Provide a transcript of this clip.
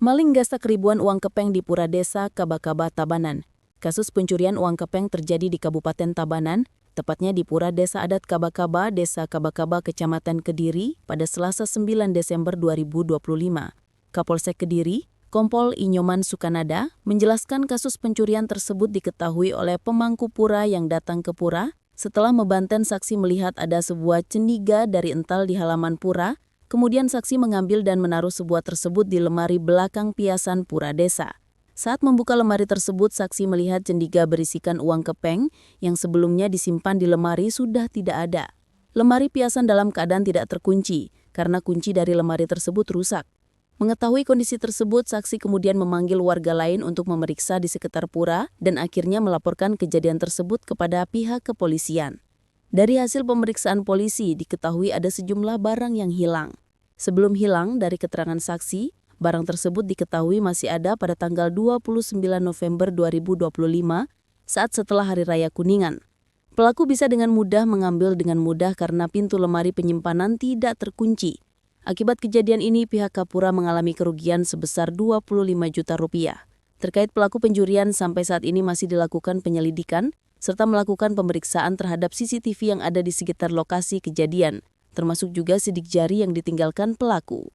Maling gasak ribuan uang kepeng di Pura Desa Kaba-Kaba, Tabanan. Kasus pencurian uang kepeng terjadi di Kabupaten Tabanan, tepatnya di Pura Desa Adat Kaba-Kaba, Desa Kaba-Kaba, Kecamatan Kediri, pada Selasa 9 Desember 2025. Kapolsek Kediri, Kompol Inyoman Sukanada, menjelaskan kasus pencurian tersebut diketahui oleh pemangku pura yang datang ke pura setelah membanten saksi melihat ada sebuah cendiga dari ental di halaman pura. Kemudian saksi mengambil dan menaruh sebuah tersebut di lemari belakang piasan pura desa. Saat membuka lemari tersebut, saksi melihat cendiga berisikan uang kepeng yang sebelumnya disimpan di lemari sudah tidak ada. Lemari piasan dalam keadaan tidak terkunci karena kunci dari lemari tersebut rusak. Mengetahui kondisi tersebut, saksi kemudian memanggil warga lain untuk memeriksa di sekitar pura dan akhirnya melaporkan kejadian tersebut kepada pihak kepolisian. Dari hasil pemeriksaan polisi, diketahui ada sejumlah barang yang hilang. Sebelum hilang, dari keterangan saksi, barang tersebut diketahui masih ada pada tanggal 29 November 2025 saat setelah Hari Raya Kuningan. Pelaku bisa dengan mudah mengambil dengan mudah karena pintu lemari penyimpanan tidak terkunci. Akibat kejadian ini, pihak Kapura mengalami kerugian sebesar 25 juta rupiah. Terkait pelaku pencurian, sampai saat ini masih dilakukan penyelidikan, serta melakukan pemeriksaan terhadap CCTV yang ada di sekitar lokasi kejadian, termasuk juga sidik jari yang ditinggalkan pelaku.